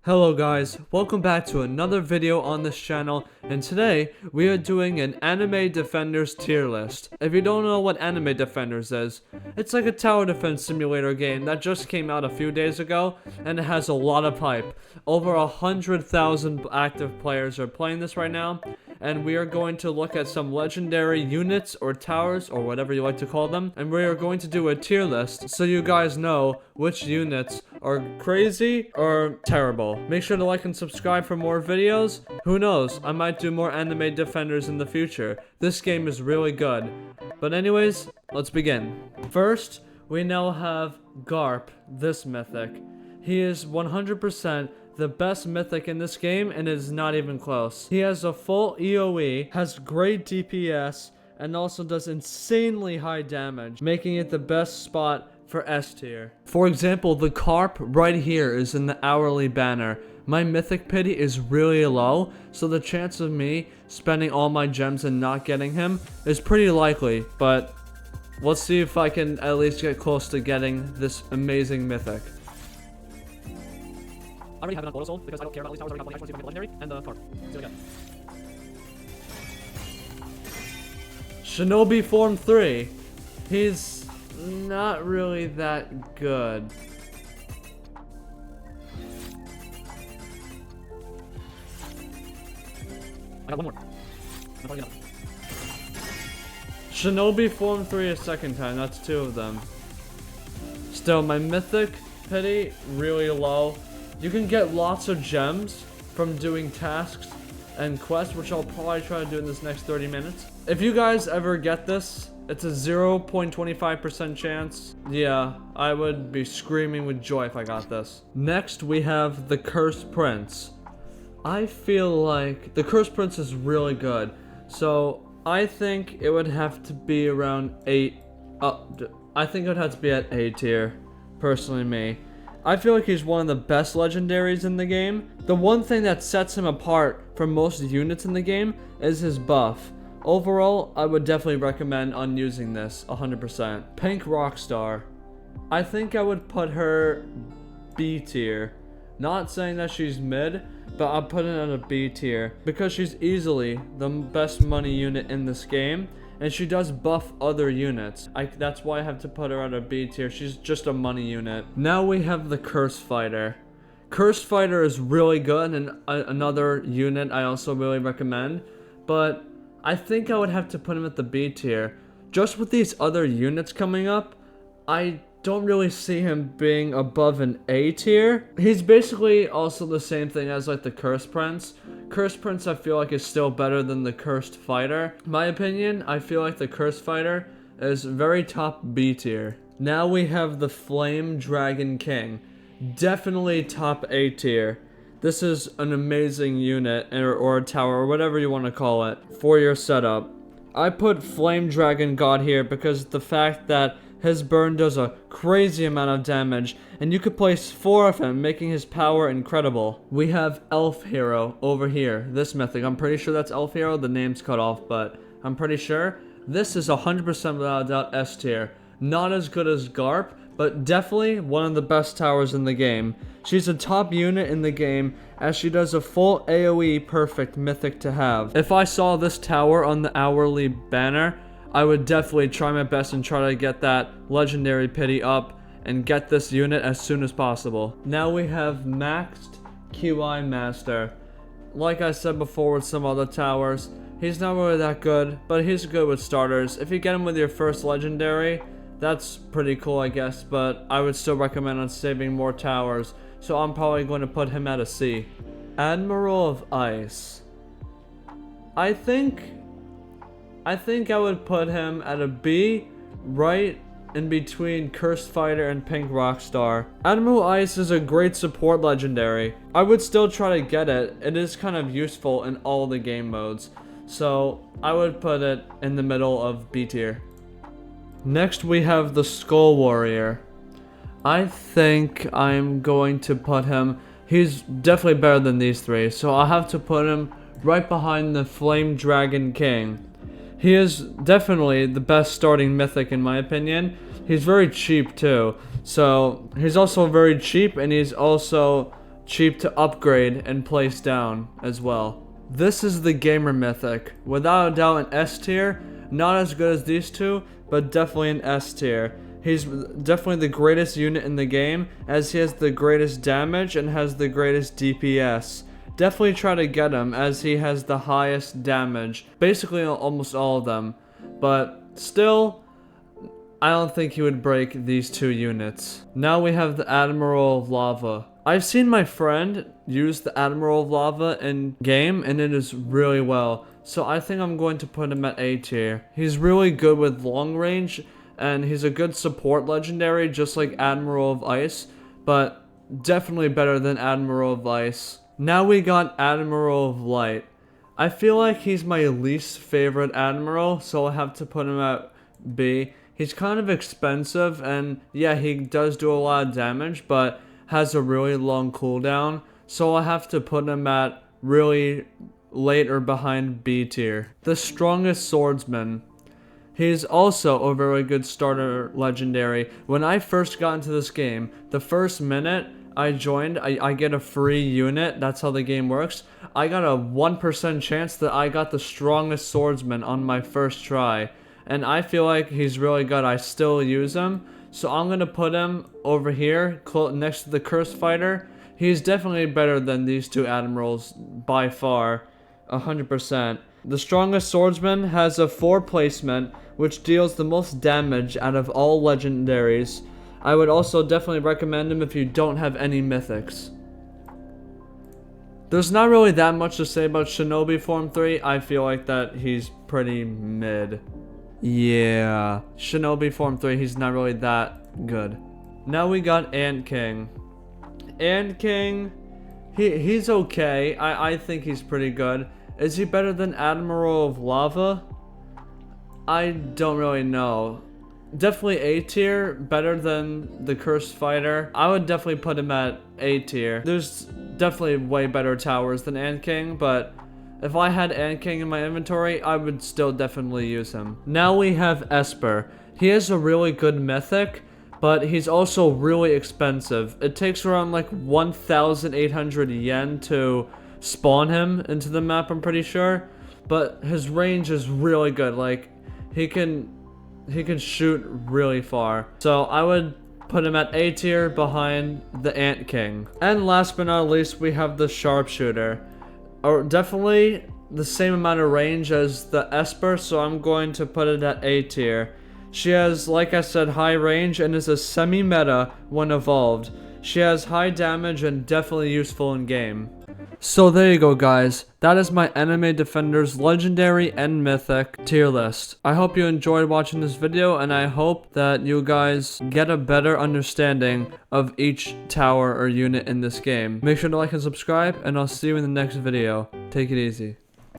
Hello guys, welcome back to another video on this channel, and today we are doing an Anime Defenders tier list. If you don't know what Anime Defenders is, it's like a tower defense simulator game that just came out a few days ago, and it has a lot of hype. Over 100,000 active players are playing this right now, and we are going to look at some legendary units or towers or whatever you like to call them, and we are going to do a tier list so you guys know which units are crazy or terrible. Make sure to like and subscribe for more videos. Who knows, I might do more Anime Defenders in the future. This game is really good. But anyways, let's begin. First, we now have Garp, this mythic. He is 100% the best mythic in this game, and it is not even close. He has a full EOE, has great DPS, and also does insanely high damage, making it the best spot for S tier. For example, the Carp right here is in the hourly banner. My mythic pity is really low, so the chance of me spending all my gems and not getting him is pretty likely, but let's see if I can at least get close to getting this amazing mythic. I already have it on Photo Soul because I don't care about these towers. I already got the legendary and the card. See what I got. Shinobi Form 3. He's not really that good. I got one more. I'm probably gonna. Shinobi Form 3 a second time, that's two of them. Still, my mythic pity, really low. You can get lots of gems from doing tasks and quests, which I'll probably try to do in this next 30 minutes. If you guys ever get this, it's a 0.25% chance. Yeah, I would be screaming with joy if I got this. Next, we have the Cursed Prince. I feel like the Cursed Prince is really good. So, I think it would have to be around 8. I think it would have to be at A tier. Personally, me. I feel like he's one of the best legendaries in the game. The one thing that sets him apart from most units in the game is his buff. Overall, I would definitely recommend on using this 100%. Pink Rockstar. I think I would put her B tier. Not saying that she's mid, but I'll put it at a B tier because she's easily the best money unit in this game. And she does buff other units. That's why I have to put her at a B tier. She's just a money unit. Now we have the Curse Fighter. Curse Fighter is really good and another unit I also really recommend. But I think I would have to put him at the B tier. Just with these other units coming up, I don't really see him being above an A tier. He's basically also the same thing as like the Cursed Prince. Cursed Prince I feel like is still better than the Cursed Fighter. My opinion, I feel like the Cursed Fighter is very top B tier. Now we have the Flame Dragon King. Definitely top A tier. This is an amazing unit or a tower or whatever you want to call it for your setup. I put Flame Dragon God here because the fact that his burn does a crazy amount of damage, and you could place 4 of him, making his power incredible. We have Elf Hero over here, this mythic. I'm pretty sure that's Elf Hero, the name's cut off, but I'm pretty sure. This is 100% without a doubt S tier. Not as good as Garp, but definitely one of the best towers in the game. She's a top unit in the game, as she does a full AoE perfect mythic to have. If I saw this tower on the hourly banner, I would definitely try my best and try to get that legendary pity up and get this unit as soon as possible. Now we have maxed QI Master. Like I said before with some other towers, he's not really that good, but he's good with starters. If you get him with your first legendary, that's pretty cool I guess, but I would still recommend on saving more towers, so I'm probably going to put him at a C. Admiral of Ice. I think I would put him at a B, right in between Cursed Fighter and Pink Rockstar. Admiral Ice is a great support legendary. I would still try to get it. It is kind of useful in all the game modes. So I would put it in the middle of B tier. Next we have the Skull Warrior. I think I'm going to put him, he's definitely better than these three. So I'll have to put him right behind the Flame Dragon King. He is definitely the best starting mythic in my opinion. He's very cheap too. So he's also very cheap and he's also cheap to upgrade and place down as well. This is the Gamer Mythic. Without a doubt an S tier. Not as good as these two, but definitely an S tier. He's definitely the greatest unit in the game, as he has the greatest damage and has the greatest DPS. Definitely try to get him, as he has the highest damage. Basically almost all of them. But still, I don't think he would break these two units. Now we have the Admiral of Lava. I've seen my friend use the Admiral of Lava in game, and it is really well. So I think I'm going to put him at A tier. He's really good with long range, and he's a good support legendary, just like Admiral of Ice, but definitely better than Admiral of Ice. Now we got Admiral of Light. I feel like he's my least favorite Admiral, so I'll have to put him at B. He's kind of expensive, and yeah, he does do a lot of damage, but has a really long cooldown, so I'll have to put him at really late or behind B tier. The Strongest Swordsman. He's also a very good starter legendary. When I first got into this game, the first minute I joined, I get a free unit. That's how the game works. I got a 1% chance that I got the Strongest Swordsman on my first try. And I feel like he's really good. I still use him. So I'm going to put him over here, next to the Cursed Fighter. He's definitely better than these two Admirals by far. 100%. The Strongest Swordsman has a 4 placement, which deals the most damage out of all legendaries. I would also definitely recommend him if you don't have any mythics. There's not really that much to say about Shinobi Form 3. I feel like that he's pretty mid. Yeah, Shinobi Form 3, he's not really that good. Now we got Ant King. Ant King, he's okay. I think he's pretty good. Is he better than Admiral of Lava? I don't really know. Definitely A tier, better than the Cursed Fighter. I would definitely put him at A tier. There's definitely way better towers than Ant King, but if I had Ant King in my inventory, I would still definitely use him. Now we have Esper. He is a really good mythic, but he's also really expensive. It takes around like 1,800 yen to spawn him into the map, I'm pretty sure. But his range is really good. Like, he can shoot really far. So I would put him at A tier behind the Ant King. And last but not least, we have the Sharpshooter. Or definitely the same amount of range as the Esper, so I'm going to put it at A tier. She has, like I said, high range and is a semi-meta when evolved. She has high damage and definitely useful in game. So there you go, guys. That is my Anime Defenders Legendary and Mythic tier list. I hope you enjoyed watching this video, and I hope that you guys get a better understanding of each tower or unit in this game. Make sure to like and subscribe, and I'll see you in the next video. Take it easy.